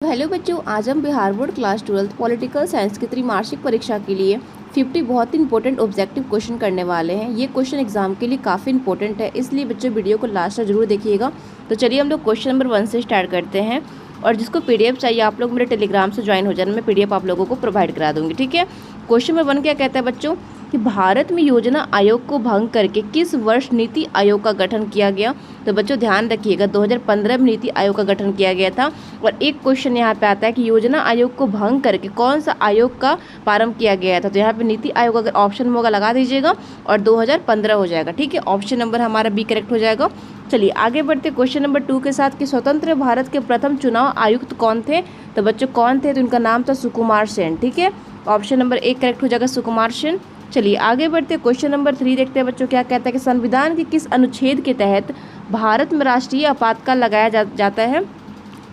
तो हेलो बच्चों, आज हम Bihar board class 12 political science की त्रैमासिक परीक्षा के लिए 50 बहुत ही इंपॉर्टेंट ऑब्जेक्टिव क्वेश्चन करने वाले हैं। ये क्वेश्चन एग्जाम के लिए काफ़ी इंपॉर्टेंट है, इसलिए बच्चों वीडियो को लास्ट तक जरूर देखिएगा। तो चलिए हम लोग क्वेश्चन नंबर 1 से स्टार्ट करते हैं। और जिसको पीडीएफ चाहिए आप लोग मेरे टेलीग्राम से ज्वाइन हो जाना, मैं पीडीएफ आप लोगों को प्रोवाइड करा दूंगी। ठीक है। क्वेश्चन नंबर 1 क्या कहता है बच्चों कि भारत में योजना आयोग को भंग करके किस वर्ष नीति आयोग का गठन किया गया। तो बच्चों ध्यान रखिएगा 2015 में नीति आयोग का गठन किया गया था। और एक क्वेश्चन यहाँ पे आता है कि योजना आयोग को भंग करके कौन सा आयोग का प्रारंभ किया गया था। तो यहाँ पे नीति आयोग अगर ऑप्शन में होगा लगा दीजिएगा और 2015 हो जाएगा। ठीक है, ऑप्शन नंबर हमारा बी करेक्ट हो जाएगा। चलिए आगे बढ़ते क्वेश्चन नंबर 2 के साथ कि स्वतंत्र भारत के प्रथम चुनाव आयुक्त कौन थे। तो बच्चों कौन थे, तो इनका नाम था सुकुमार सेन। ठीक है, ऑप्शन नंबर 1 करेक्ट हो जाएगा, सुकुमार सेन। चलिए आगे बढ़ते क्वेश्चन नंबर 3 देखते हैं बच्चों क्या कहता है कि संविधान के किस अनुच्छेद के तहत भारत में राष्ट्रीय आपातकाल लगाया जाता है।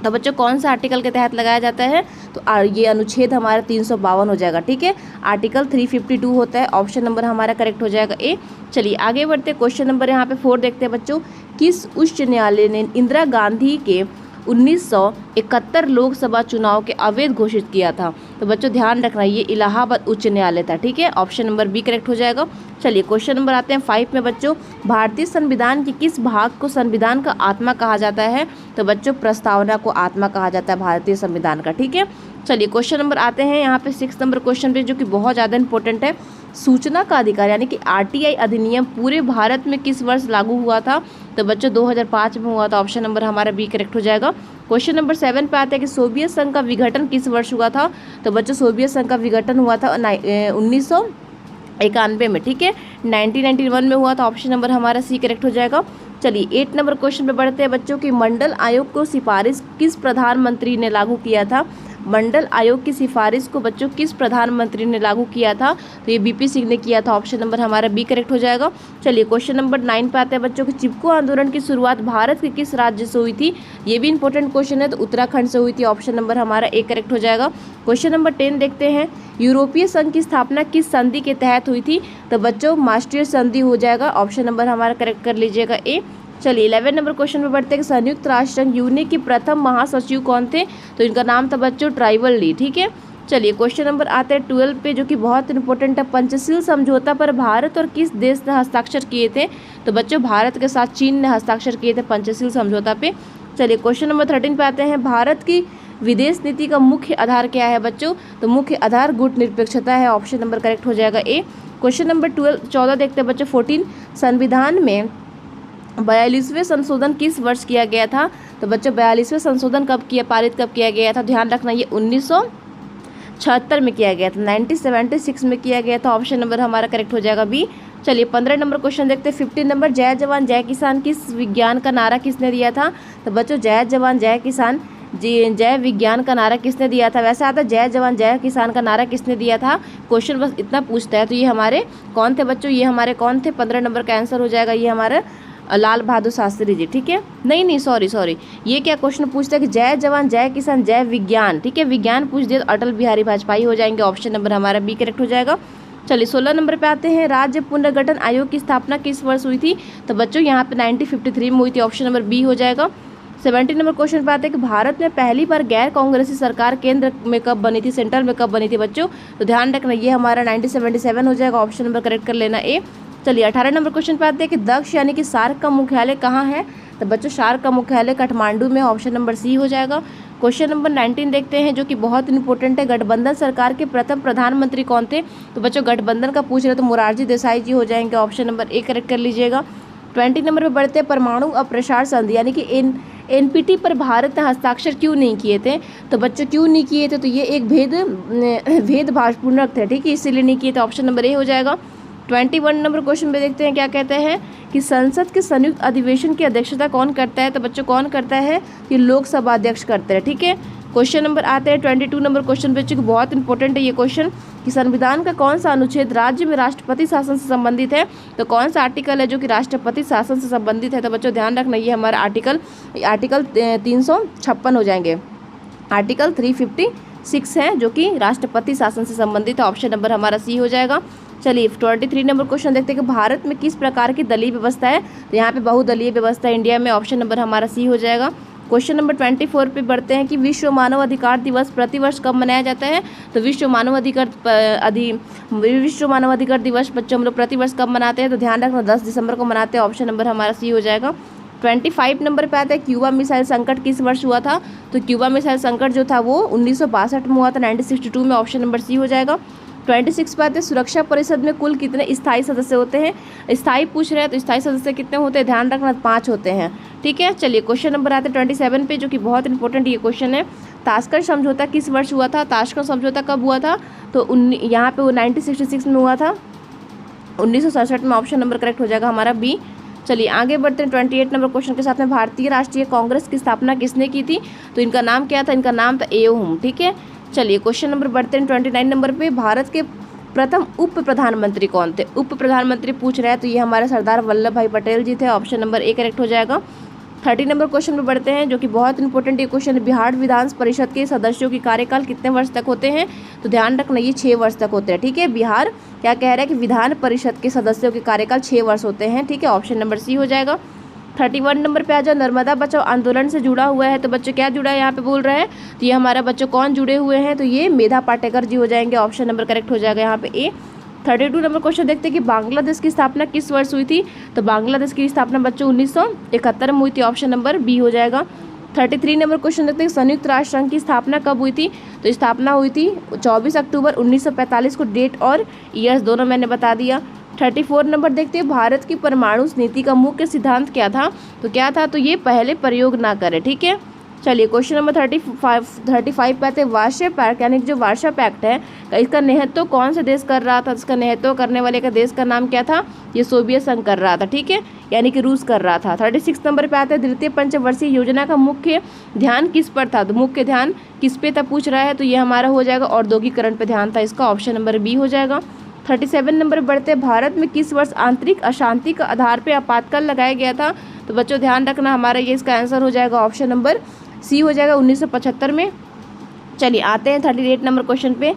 तो बच्चों कौन सा आर्टिकल के तहत लगाया जाता है, तो ये अनुच्छेद हमारा 352 हो जाएगा। ठीक है, आर्टिकल 352 होता है, ऑप्शन नंबर हमारा करेक्ट हो जाएगा ए। चलिए आगे बढ़ते क्वेश्चन नंबर यहाँ पे 4 देखते हैं बच्चों, किस उच्च न्यायालय ने इंदिरा गांधी के 1971 लोकसभा चुनाव के अवैध घोषित किया था। तो बच्चों ध्यान रखना ये इलाहाबाद उच्च न्यायालय था। ठीक है, ऑप्शन नंबर बी करेक्ट हो जाएगा। चलिए क्वेश्चन नंबर आते हैं 5 में बच्चों, भारतीय संविधान के किस भाग को संविधान का आत्मा कहा जाता है। तो बच्चों प्रस्तावना को आत्मा कहा जाता है भारतीय संविधान का। ठीक है, चलिए क्वेश्चन नंबर आते हैं यहाँ पे 6 नंबर क्वेश्चन पे जो कि बहुत ज़्यादा इंपॉर्टेंट है। सूचना का अधिकार यानी कि आरटीआई अधिनियम पूरे भारत में किस वर्ष लागू हुआ था। तो बच्चों 2005 में हुआ था, ऑप्शन नंबर हमारा बी करेक्ट हो जाएगा। क्वेश्चन नंबर 7 पे आते हैं कि सोवियत संघ का विघटन किस वर्ष हुआ था। तो बच्चों सोवियत संघ का विघटन हुआ था 1991 में। ठीक है, 1991 में हुआ था, ऑप्शन नंबर हमारा सी करेक्ट हो जाएगा। चलिए 8 नंबर क्वेश्चन पे बढ़ते हैं बच्चों की मंडल आयोग को सिफारिश किस प्रधानमंत्री ने लागू किया था। मंडल आयोग की सिफारिश को बच्चों किस प्रधानमंत्री ने लागू किया था। तो ये बीपी सिंह ने किया था, ऑप्शन नंबर हमारा बी करेक्ट हो जाएगा। चलिए क्वेश्चन नंबर 9 पे आते हैं बच्चों की चिपको आंदोलन की शुरुआत भारत के किस राज्य से हुई थी। ये भी इंपॉर्टेंट क्वेश्चन है, तो उत्तराखंड से हुई थी, ऑप्शन नंबर हमारा ए करेक्ट हो जाएगा। क्वेश्चन नंबर 10 देखते हैं, यूरोपीय संघ की स्थापना किस संधि के तहत हुई थी। तो बच्चों मास्ट्रियट संधि हो जाएगा, ऑप्शन नंबर हमारा करेक्ट कर लीजिएगा ए। चलिए 11 नंबर क्वेश्चन में बढ़ते हैं कि संयुक्त राष्ट्र संघ यूनिक के प्रथम महासचिव कौन थे। तो इनका नाम था बच्चों ट्राइबल ली। ठीक है, चलिए क्वेश्चन नंबर आते हैं 12 पे जो कि बहुत इंपॉर्टेंट है, पंचशील समझौता पर भारत और किस देश ने हस्ताक्षर किए थे। तो बच्चों भारत के साथ चीन ने हस्ताक्षर किए थे पंचशील समझौता पे। चलिए क्वेश्चन नंबर 13 पे आते हैं, भारत की विदेश नीति का मुख्य आधार क्या है बच्चों। तो मुख्य आधार गुट निरपेक्षता है, ऑप्शन नंबर करेक्ट हो जाएगा ए। क्वेश्चन नंबर 14 देखते हैं बच्चों 14, संविधान में 42वें संशोधन किस वर्ष किया गया था। तो बच्चों 42वें संशोधन पारित कब किया गया था। ध्यान रखना ये 1976 में किया गया था, 1976 में किया गया था, ऑप्शन नंबर हमारा करेक्ट हो जाएगा बी। चलिए 15 नंबर क्वेश्चन देखते हैं 15 नंबर, जय जवान जय किसान किस विज्ञान का नारा किसने दिया था। तो बच्चों जय जवान जय किसान जय विज्ञान का नारा किसने दिया था। वैसे आता जय जवान जय किसान का नारा किसने दिया था, क्वेश्चन बस इतना पूछता है। तो ये हमारे कौन थे बच्चों, ये हमारे कौन थे, 15 नंबर का आंसर हो जाएगा ये हमारा लाल बहादुर शास्त्री जी। ठीक है, नहीं सॉरी ये क्या क्वेश्चन पूछता है कि जय जवान जय किसान जय विज्ञान। ठीक है, विज्ञान पूछ दिया तो अटल बिहारी वाजपेयी हो जाएंगे, ऑप्शन नंबर हमारा बी करेक्ट हो जाएगा। चलिए 16 नंबर पे आते हैं, राज्य पुनर्गठन आयोग की स्थापना किस वर्ष हुई थी। तो बच्चों यहाँ पे 1953 में हुई थी, ऑप्शन नंबर बी हो जाएगा। 17 नंबर क्वेश्चन पे आते हैं कि भारत में पहली बार गैर कांग्रेसी सरकार केंद्र में कब बनी थी, सेंटर में कब बनी थी बच्चों। तो ध्यान रखना ये हमारा 1977 हो जाएगा, ऑप्शन नंबर करेक्ट कर लेना ए। चलिए 18 नंबर क्वेश्चन पे आते हैं कि दक्ष यानी कि सार्क का मुख्यालय कहाँ है। तो बच्चों सार्क का मुख्यालय काठमांडू में, ऑप्शन नंबर सी हो जाएगा। क्वेश्चन नंबर 19 देखते हैं जो कि बहुत इंपॉर्टेंट है, गठबंधन सरकार के प्रथम प्रधानमंत्री कौन थे। तो बच्चों गठबंधन का पूछ रहे तो मोरारजी देसाई जी हो जाएंगे, ऑप्शन नंबर ए करेक्ट कर लीजिएगा। 20 नंबर पर बढ़ते हैं, परमाणु अप्रसार संधि यानी कि एनपीटी पर भारत ने हस्ताक्षर क्यों नहीं किए थे। तो बच्चों क्यों नहीं किए थे, तो ये एक भेदभावपूर्ण थे। ठीक है, इसीलिए नहीं किए थे, ऑप्शन नंबर ए हो जाएगा। 21 नंबर क्वेश्चन पे देखते हैं क्या कहते हैं कि संसद के संयुक्त अधिवेशन की अध्यक्षता कौन करता है। तो बच्चों कौन करता है, ये लोकसभा अध्यक्ष करते हैं। ठीक है, क्वेश्चन नंबर आते हैं 22 नंबर क्वेश्चन पे, जो बहुत इंपॉर्टेंट है ये क्वेश्चन कि संविधान का कौन सा अनुच्छेद राज्य में राष्ट्रपति शासन से संबंधित है। तो कौन सा आर्टिकल है जो कि राष्ट्रपति शासन से संबंधित है। तो बच्चों ध्यान रखना ये हमारा आर्टिकल 356 हो जाएंगे, आर्टिकल 356 है जो कि राष्ट्रपति शासन से संबंधित है, ऑप्शन नंबर हमारा सी हो जाएगा। चलिए 23 नंबर क्वेश्चन देखते हैं कि भारत में किस प्रकार की दलीय व्यवस्था है। तो यहाँ पे बहुदलीय व्यवस्था इंडिया में, ऑप्शन नंबर हमारा सी हो जाएगा। क्वेश्चन नंबर 24 पे बढ़ते हैं कि विश्व मानव अधिकार दिवस प्रतिवर्ष कब मनाया जाता है। तो विश्व मानव अधिकार दिवस बच्चों हम लोग प्रतिवर्ष कब मनाते हैं, तो ध्यान रखना 10 दिसंबर को मनाते हैं। ऑप्शन नंबर हमारा सी हो जाएगा। 25 नंबर पे आता है क्यूबा मिसाइल संकट किस वर्ष हुआ था। तो क्यूबा मिसाइल संकट जो था वो 1962 में हुआ था, 1962 में। ऑप्शन नंबर सी हो जाएगा। 26 पे आते हैं सुरक्षा परिषद में कुल कितने स्थायी सदस्य होते हैं। स्थायी पूछ रहे हैं तो स्थायी सदस्य कितने होते हैं, ध्यान रखना 5 होते हैं। ठीक है, चलिए क्वेश्चन नंबर आते हैं 27 पे, जो कि बहुत इंपॉर्टेंट ये क्वेश्चन है। ताशकंद समझौता किस वर्ष हुआ था। ताशकंद समझौता कब हुआ था, तो यहाँ पे वो 1966 में हुआ था, 1967 में। ऑप्शन नंबर करेक्ट हो जाएगा हमारा बी। चलिए आगे बढ़ते हैं 28 नंबर क्वेश्चन के साथ में। भारतीय राष्ट्रीय कांग्रेस की स्थापना किसने की थी, तो इनका नाम क्या था, इनका नाम था ए हुम। ठीक है, चलिए क्वेश्चन नंबर बढ़ते हैं 29 नंबर पे। भारत के प्रथम उप प्रधानमंत्री कौन थे। उप प्रधानमंत्री पूछ रहे हैं तो ये हमारे सरदार वल्लभ भाई पटेल जी थे। ऑप्शन नंबर ए करेक्ट हो जाएगा। 30 नंबर क्वेश्चन पे बढ़ते हैं, जो कि बहुत इंपॉर्टेंट ये क्वेश्चन है। बिहार विधान परिषद के सदस्यों की कार्यकाल कितने वर्ष तक होते हैं, तो ध्यान रखना ये 6 वर्ष तक होते हैं। ठीक है, बिहार क्या कह रहा है कि विधान परिषद के सदस्यों के कार्यकाल 6 वर्ष होते हैं। ठीक है, ऑप्शन नंबर सी हो जाएगा। 31 नंबर पे आ जाओ, नर्मदा बचाओ आंदोलन से जुड़ा हुआ है। तो बच्चों क्या जुड़ा है यहाँ पे बोल रहे हैं, तो ये हमारा बच्चों कौन जुड़े हुए हैं, तो ये मेधा पाटेकर जी हो जाएंगे। ऑप्शन नंबर करेक्ट हो जाएगा यहाँ पे ए। 32 नंबर क्वेश्चन देखते हैं कि बांग्लादेश की स्थापना किस वर्ष हुई थी। तो बांग्लादेश की स्थापना बच्चों 1971 में हुई थी। ऑप्शन नंबर बी हो जाएगा। 33 नंबर क्वेश्चन देखते हैं संयुक्त राष्ट्र संघ की स्थापना कब हुई थी। तो स्थापना हुई थी 24 अक्टूबर 1945 को। डेट और ईयर्स दोनों मैंने बता दिया। 34 नंबर देखते हैं भारत की परमाणु नीति का मुख्य सिद्धांत क्या था, तो क्या था, तो ये पहले प्रयोग ना करें। ठीक है, चलिए क्वेश्चन नंबर 35 पे आते हैं वार्षा पैक्ट, यानी जो वार्षा पैक्ट है इसका नेतृत्व कौन से देश कर रहा था। इसका नेतृत्व करने वाले का देश का नाम क्या था, ये सोवियत संघ कर रहा था। ठीक है, यानी कि रूस कर रहा था। 36 नंबर पे आता है द्वितीय पंचवर्षीय योजना का मुख्य ध्यान किस पर था। तो मुख्य ध्यान किस पे था पूछ रहा है, तो ये हमारा हो जाएगा औद्योगिकरण पे ध्यान था। इसका ऑप्शन नंबर बी हो जाएगा। 37 नंबर बढ़ते हैं भारत में किस वर्ष आंतरिक अशांति का आधार पर आपातकाल लगाया गया था। तो बच्चों ध्यान रखना हमारा ये इसका आंसर हो जाएगा ऑप्शन नंबर सी हो जाएगा 1975 में। चलिए आते हैं 38 नंबर क्वेश्चन पे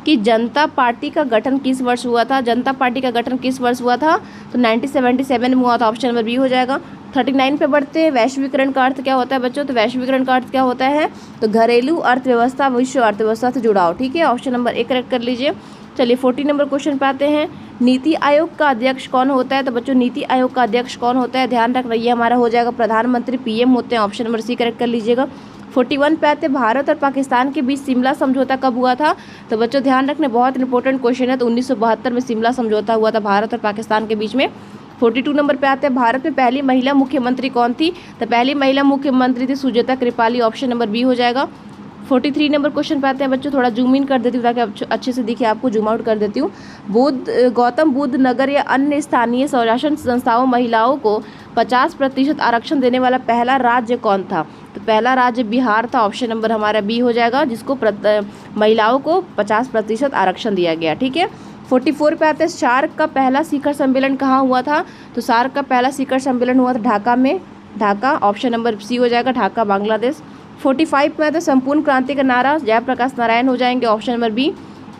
कि जनता पार्टी का गठन किस वर्ष हुआ था। जनता पार्टी का गठन किस वर्ष हुआ था, तो 1977 में हुआ था। ऑप्शन नंबर बी हो जाएगा। 39 पे बढ़ते हैं वैश्वीकरण का अर्थ क्या होता है बच्चों। तो वैश्वीकरण का अर्थ क्या होता है, तो घरेलू अर्थव्यवस्था विश्व अर्थव्यवस्था से जुड़ाव। ठीक है, ऑप्शन नंबर ए करेक्ट कर लीजिए। चलिए 40 नंबर क्वेश्चन पे आते हैं नीति आयोग का अध्यक्ष कौन होता है। तो बच्चों नीति आयोग का अध्यक्ष कौन होता है, ध्यान रखना ये हमारा हो जाएगा प्रधानमंत्री पीएम होते हैं। ऑप्शन नंबर सी करेक्ट कर लीजिएगा। 41 पे आते हैं भारत और पाकिस्तान के बीच शिमला समझौता कब हुआ था। तो बच्चों ध्यान रखना बहुत इंपॉर्टेंट क्वेश्चन है। तो 1972 में शिमला समझौता हुआ था भारत और पाकिस्तान के बीच में। 42 नंबर पे आते हैं भारत में पहली महिला मुख्यमंत्री कौन थी। तो पहली महिला मुख्यमंत्री थी Sujata Kripali. Option number B हो जाएगा। 43 नंबर क्वेश्चन पे आते हैं बच्चों, थोड़ा जूम इन कर देती हूँ ताकि अच्छे से दिखे आपको, जूम आउट कर देती हूँ। गौतम बुद्ध नगर या अन्य स्थानीय स्वशासन संस्थाओं महिलाओं को 50% आरक्षण देने वाला पहला राज्य कौन था। तो पहला राज्य बिहार था। ऑप्शन नंबर हमारा बी हो जाएगा, जिसको महिलाओं को 50% आरक्षण दिया गया। ठीक है, 44 पे आते हैं सार्क का पहला शिखर सम्मेलन कहाँ हुआ था। तो सार्क का पहला शिखर सम्मेलन हुआ था ढाका में। ढाका ऑप्शन नंबर सी हो जाएगा, ढाका बांग्लादेश। 45 में आता है संपूर्ण क्रांति का नारा जयप्रकाश नारायण हो जाएंगे। Option number B.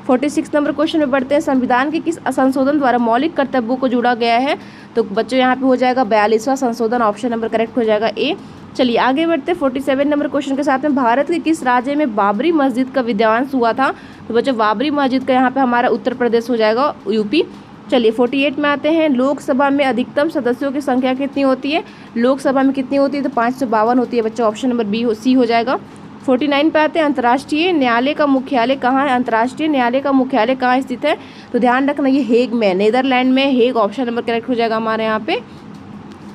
46 number question में बढ़ते हैं संविधान के किस संशोधन द्वारा मौलिक कर्तव्यों को जोड़ा गया है। तो बच्चों यहाँ पे हो जाएगा 42वां संशोधन। ऑप्शन नंबर करेक्ट हो जाएगा ए। चलिए आगे बढ़ते हैं 47 नंबर क्वेश्चन के साथ में भारत के किस राज्य में बाबरी मस्जिद का विध्वंस हुआ था। तो बच्चों बाबरी मस्जिद का यहाँ पे हमारा उत्तर प्रदेश हो जाएगा, यूपी। चलिए 48 में आते हैं लोकसभा में अधिकतम सदस्यों की संख्या कितनी होती है। लोकसभा में कितनी होती है, तो 552 होती है बच्चों। ऑप्शन नंबर बी सी हो जाएगा। 49 पे आते हैं अंतर्राष्ट्रीय न्यायालय का मुख्यालय कहाँ है। अंतर्राष्ट्रीय न्यायालय का मुख्यालय कहाँ स्थित है, तो ध्यान रखना ये हेग में, नेदरलैंड में हेग। ऑप्शन नंबर करेक्ट हो जाएगा हमारे यहाँ पे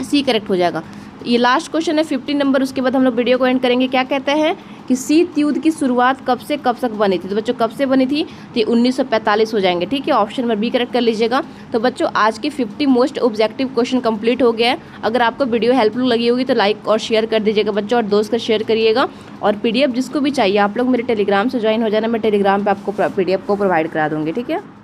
सी करेक्ट हो जाएगा। ये लास्ट क्वेश्चन है 50 नंबर, उसके बाद हम लोग वीडियो को एंड करेंगे। क्या कहते हैं कि शीत युद्ध की शुरुआत कब से कब तक बनी थी। तो बच्चों कब से बनी थी, तो 1945 हो जाएंगे। ठीक है, ऑप्शन नंबर बी करेक्ट कर लीजिएगा। तो बच्चों आज के 50 मोस्ट ऑब्जेक्टिव क्वेश्चन कंप्लीट हो गया है। अगर आपको वीडियो हेल्पफुल लगी होगी तो लाइक और शेयर कर दीजिएगा बच्चों, और दोस्त का शेयर करिएगा। और PDF जिसको भी चाहिए आप लोग मेरे टेलीग्राम से ज्वाइन हो जाना, मैं टेलीग्राम पर आपको PDF को प्रोवाइड करा दूँगी। ठीक है।